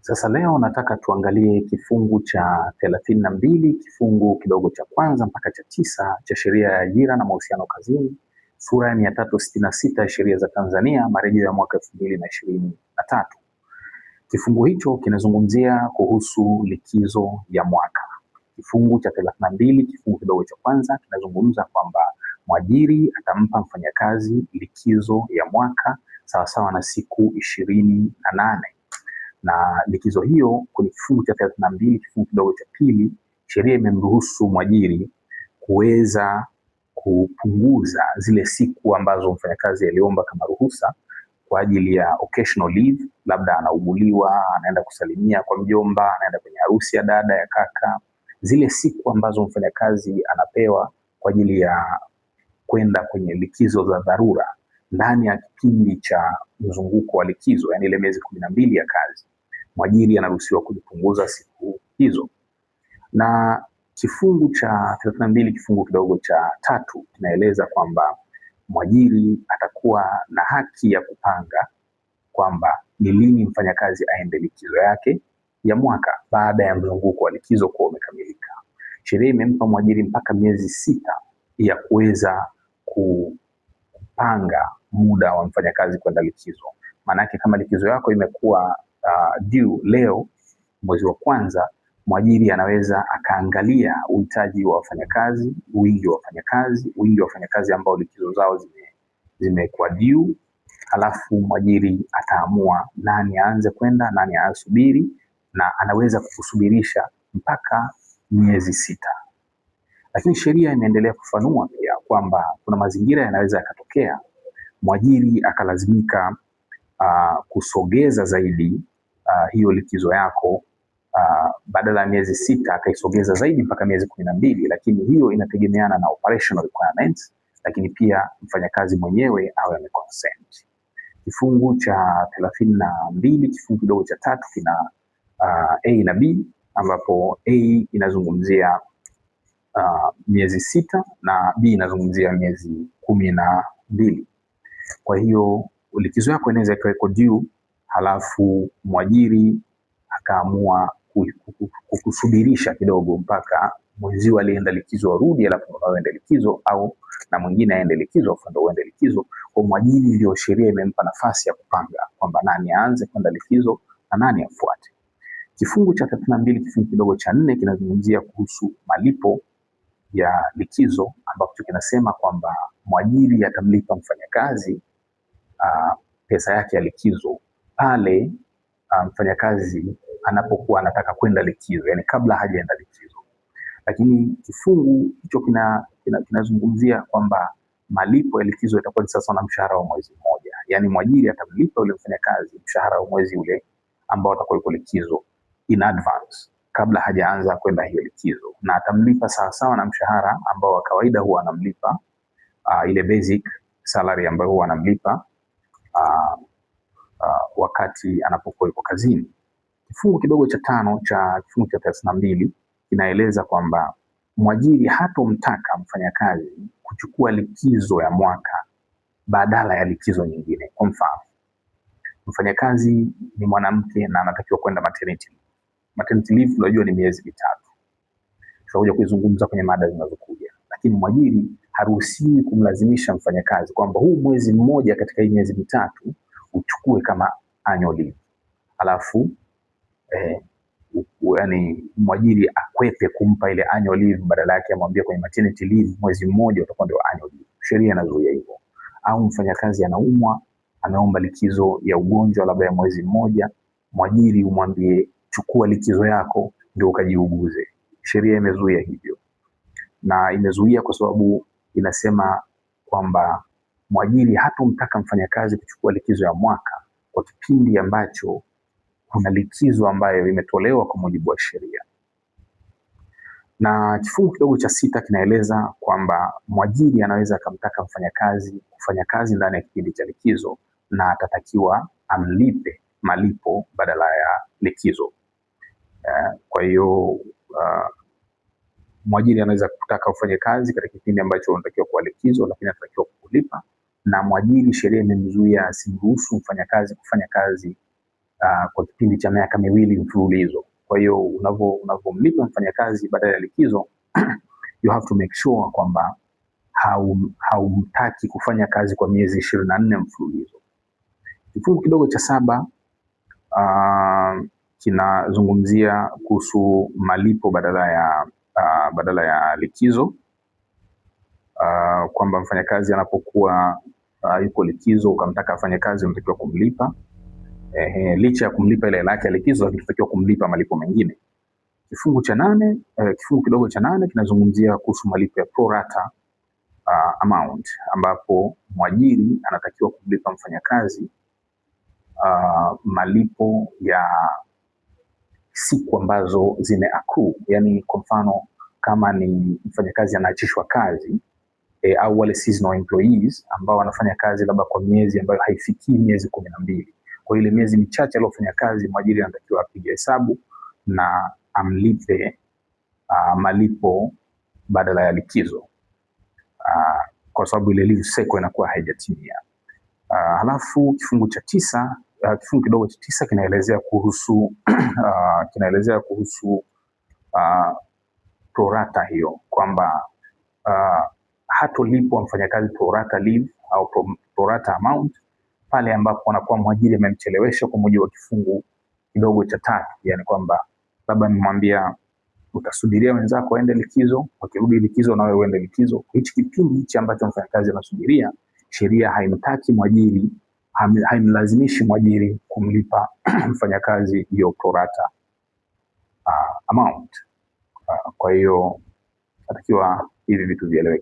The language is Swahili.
Sasa leo nataka tuangalie kifungu cha 32 kifungu kidogo cha kwanza mpaka cha 9 cha sheria ya ajira na mahusiano kazini, sura ya 366 ya sheria za Tanzania, marejeo ya mwaka 2023. Kifungu hicho kinazungumzia kuhusu likizo ya mwaka. Kifungu cha 32 kifungu kidogo cha kwanza kinazungumza kwamba mwajiri atampa mfanyakazi likizo ya mwaka sawasawa na siku 28 na likizo hiyo kwenye kifungu cha 32 kifungu kidogo cha pili, sheria imemruhusu mwajiri kuweza kupunguza zile siku ambazo mfanyakazi aliomba kama ruhusa kwa ajili ya occasional leave, labda anauguliwa, anaenda kusalimia kwa mjomba, anaenda kwenye harusi ya dada ya kaka. Zile siku ambazo mfanyakazi anapewa kwa ajili ya kwenda kwenye likizo za dharura ndani ya kipindi cha mzunguko wa likizo, yani ile miezi 12 ya kazi, mwajiri anaruhusiwa kujipunguza siku hizo. Na kifungu cha 32 kifungu kidogo cha tatu kinaeleza kwamba mwajiri atakuwa na haki ya kupanga kwamba ni lini mfanyakazi aende likizo yake ya mwaka baada ya mzunguko wa likizo kuwa umekamilika. Sheria imempa mwajiri mpaka miezi 6 ya kuweza kupanga muda wa mfanyakazi kwenda likizo. Maanake kama likizo yako imekuwa due leo mwezi wa kwanza, mwajiri anaweza akaangalia uhitaji wa wafanyakazi, wingi wa wafanyakazi ambao likizo zao zimekuwa due, halafu mwajiri ataamua nani aanze kwenda, nani asubiri, na anaweza kukusubirisha mpaka miezi 6. Lakini sheria imeendelea kufanua pia kwamba kuna mazingira yanaweza yakatokea mwajiri akalazimika kusogeza zaidi hiyo likizo yako badala ya miezi 6 akaisogeza zaidi mpaka miezi 12, lakini hiyo inategemeana na operational requirements, lakini pia mfanyakazi mwenyewe awe ameconsent. Kifungu cha 32 kifungu kidogo cha tatu kina A na B, ambapo A inazungumzia miezi 6 na B inazungumzia miezi 12. Kwa hiyo likizo yako inaweza ikawa due, halafu mwajiri akaamua kukusubirisha kidogo mpaka mwenzio alienda likizo arudi, halafu ndo aende likizo, au na mwingine aende likizo afu ndo uende likizo. Kwa mwajiri ndio sheria imempa nafasi ya kupanga kwamba nani aanze kwenda likizo na nani afuate. Kifungu cha 32 kifungu kidogo cha 4 kinazungumzia kuhusu malipo ya likizo, ambacho kinasema kwamba mwajiri atamlipa mfanyakazi pesa yake ya likizo pale mfanyakazi anapokuwa anataka kwenda likizo, yani kabla hajaenda likizo. Lakini kifungu hicho kinazungumzia kwamba malipo ya likizo itakuwa ni sasa na mshahara wa mwezi mmoja, yani mwajiri atamlipa yule mfanyakazi mshahara wa mwezi ule ambao atakuwa yuko likizo in advance kabla hajaanza kwenda hiyo likizo, na atamlipa sawasawa na mshahara ambao wa kawaida huwa anamlipa ile basic salary ambayo huwa anamlipa wakati anapokuwa yuko kazini. Kifungu kidogo cha 5 cha kifungu cha 32 kinaeleza kwamba mwajiri hatomtaka mfanyakazi kuchukua likizo ya mwaka badala ya likizo nyingine. Kwa mfano, mfanyakazi ni mwanamke na anatakiwa kwenda maternity leave. Maternity leave unajua ni miezi 3. Tutakuja kuizungumza kwenye mada zinazokuja. Lakini mwajiri haruhusiwi kumlazimisha mfanyakazi kwamba huu mwezi mmoja katika hii miezi 3 uchukue kama annual leave. Alafu yani mwajiri akwepe kumpa ile annual leave, badala yake amwambie kwenye maternity leave mwezi mmoja utakuwa ndio annual leave. Sheria inazuia hivyo. Au mfanyakazi anaumwa, ameomba likizo ya ugonjwa labda ya mwezi mmoja, mwajiri umwambie chukua likizo yako ndio ukajiuguze. Sheria imezuia hivyo. Na imezuia kwa sababu inasema kwamba mwajiri hatomtaka mfanyakazi kuchukua likizo ya mwaka kwa kipindi ambacho kuna likizo ambayo imetolewa kwa mujibu wa sheria. Na kifungu kidogo cha 6 kinaeleza kwamba mwajiri anaweza akamtaka mfanyakazi kufanya kazi ndani ya kipindi cha likizo na atatakiwa amlipe malipo badala ya likizo. Kwa hiyo mwajiri anaweza kutaka ufanye kazi katika kipindi ambacho unatakiwa kuwa likizo, lakini anatakiwa kukulipa. Na mwajiri, sheria imemzuia asimruhusu mfanyakazi kufanya kazi kwa kipindi cha miaka 2 mfululizo. Kwa hiyo unavomlipa mfanyakazi baada ya likizo you have to make sure kwamba haumtaki kufanya kazi kwa miezi 24 mfululizo. Kifungu kidogo cha 7 kinazungumzia kuhusu malipo badala ya likizo, kwamba mfanyakazi anapokuwa yuko likizo ukamtaka afanye kazi unatakiwa kumlipa licha ya kumlipa ile hela yake ya likizo, lakini tunatakiwa kumlipa malipo mengine. Kifungu kidogo cha 8 kinazungumzia kuhusu malipo ya pro rata amount, ambapo mwajiri anatakiwa kumlipa mfanyakazi malipo ya siku ambazo zimeaccrue. Yani kwa mfano kama ni mfanyakazi anaachishwa kazi au wale seasonal employees ambao wanafanya kazi labda kwa miezi ambayo haifikii miezi 12. Kwa ile miezi michache aliyofanya kazi, mwajiri anatakiwa apige hesabu na amlipe malipo badala ya likizo, kwa sababu ile leave cycle inakuwa haijatimia. Halafu kifungu kidogo cha 9 kinaelezea kuhusu pro rata hiyo, kwamba hatolipwa mfanyakazi pro rata leave au pro rata amount pale ambapo anakuwa mwajiri amemchelewesha kwa mujibu wa kifungu kidogo cha 3. Yani kwamba labda nimwambia utasubiria wenzako waende likizo, wakirudi likizo na wewe uende likizo. Hichi kipindi hichi ambacho mfanyakazi anasubiria, sheria haimtaki mwajiri, haimlazimishi mwajiri kumlipa mfanyakazi hiyo pro rata amount. Kwa hiyo natakiwa hivi vitu vieleweke.